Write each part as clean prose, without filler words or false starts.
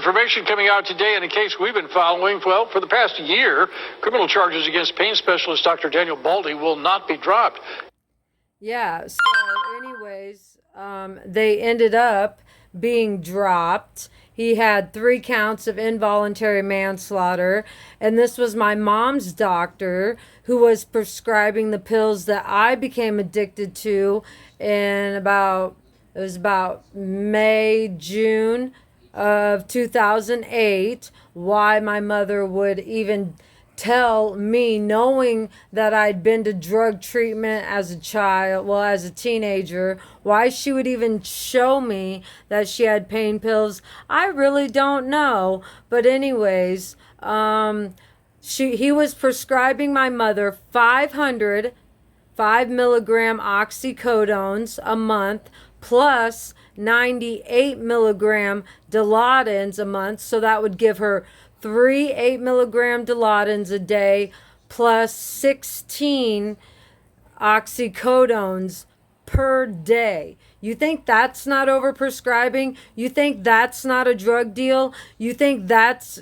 Information coming out today in a case we've been following, well, for the past year. Criminal charges against pain specialist Dr. Daniel Baldy will not be dropped. Yeah, so anyways, they ended up being dropped. He had 3 counts of involuntary manslaughter, and this was my mom's doctor who was prescribing the pills that I became addicted to in it was about May, June of 2008. Why my mother would even tell me, knowing that I'd been to drug treatment as a child, well, as a teenager, why she would even show me that she had pain pills, I really don't know. But anyways, he was prescribing my mother 500 5 milligram oxycodones a month plus 98 milligram Dilaudins a month. So that would give her 3 8 milligram Dilaudins a day plus 16 oxycodones per day. You think that's not overprescribing? You think that's not a drug deal? You think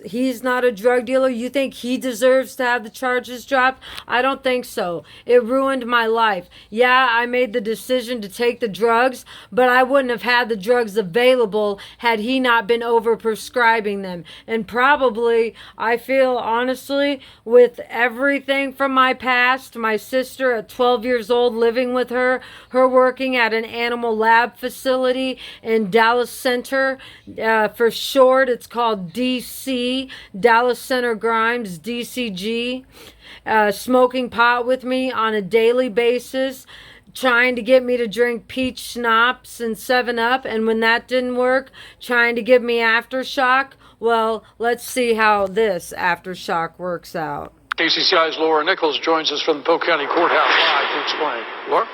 he's not a drug dealer? You think he deserves to have the charges dropped? I don't think so. It ruined my life. Yeah, I made the decision to take the drugs, but I wouldn't have had the drugs available had he not been overprescribing them. And probably, I feel honestly, with everything from my past, my sister at 12 years old living with her working at an animal lab facility in Dallas Center. For short, it's called DC, Dallas Center Grimes, DCG. Smoking pot with me on a daily basis, trying to get me to drink peach schnapps and 7-Up, and when that didn't work, trying to give me aftershock. Well, let's see how this aftershock works out. KCCI's Laura Nichols joins us from the Polk County Courthouse live to explain. Laura?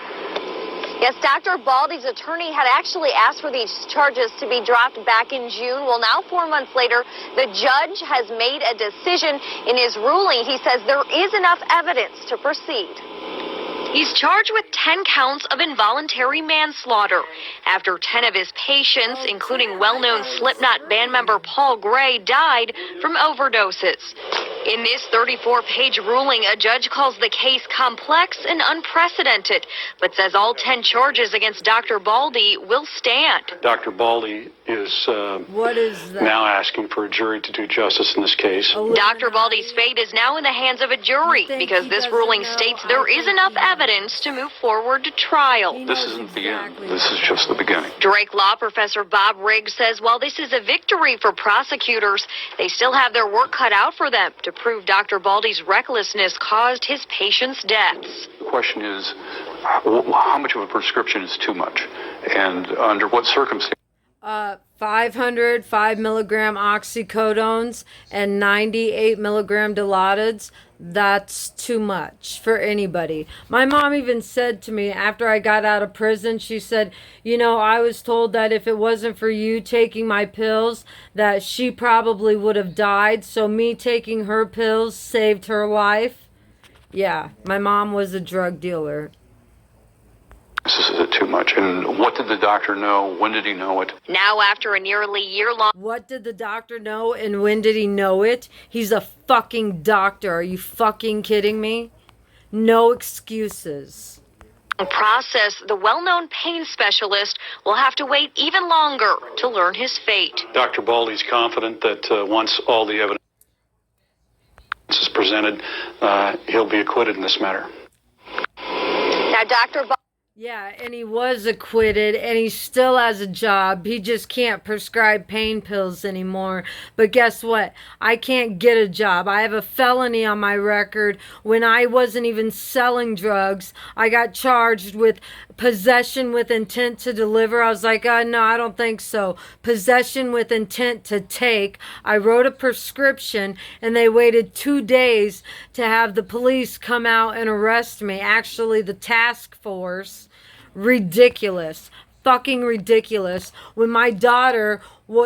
Yes, Dr. Baldy's attorney had actually asked for these charges to be dropped back in June. Well, now 4 months later, the judge has made a decision. In his ruling, he says there is enough evidence to proceed. He's charged with 10 counts of involuntary manslaughter after 10 of his patients, including well-known Slipknot band member Paul Gray, died from overdoses. In this 34-page ruling, a judge calls the case complex and unprecedented, but says all 10 charges against Dr. Baldy will stand. Dr. Baldy is now asking for a jury to do justice in this case. Dr. Baldy's fate is now in the hands of a jury because this ruling states there is enough evidence to move forward to trial. This isn't the end. This is just the beginning. Drake Law professor Bob Riggs says while this is a victory for prosecutors, they still have their work cut out for them to prove Dr. Baldy's recklessness caused his patients' deaths. The question is, how much of a prescription is too much? And under what circumstances? 500 5 milligram oxycodones and 98 milligram Dilaudins. That's too much for anybody. My mom even said to me after I got out of prison, she said, you know, I was told that if it wasn't for you taking my pills, that she probably would have died. So me taking her pills saved her life. Yeah, my mom was a drug dealer. This is too much. And what did the doctor know? When did he know it? Now, after a nearly year-long... What did the doctor know and when did he know it? He's a fucking doctor. Are you fucking kidding me? No excuses. Process, the well-known pain specialist will have to wait even longer to learn his fate. Dr. Baldy's confident that once all the evidence is presented, he'll be acquitted in this matter. Now, Dr. Yeah, and he was acquitted, and he still has a job. He just can't prescribe pain pills anymore. But guess what? I can't get a job. I have a felony on my record. When I wasn't even selling drugs, I got charged with possession with intent to deliver. I was like, no, I don't think so. Possession with intent to take. I wrote a prescription, and they waited 2 days to have the police come out and arrest me. Actually, the task force. Ridiculous. Fucking ridiculous. When my daughter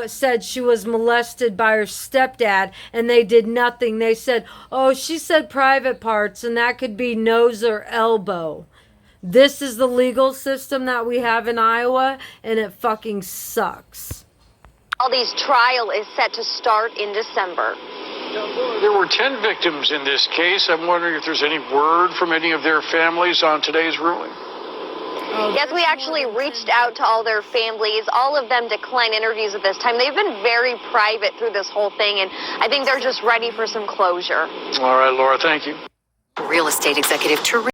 said she was molested by her stepdad and they did nothing, they said, oh, she said private parts and that could be nose or elbow. This is the legal system that we have in Iowa and it fucking sucks. Baldy's trial is set to start in December. There were 10 victims in this case. I'm wondering if there's any word from any of their families on today's ruling. Yes, we actually reached out to all their families. All of them declined interviews at this time. They've been very private through this whole thing, and I think they're just ready for some closure. All right, Laura, thank you. Real estate executive Teresa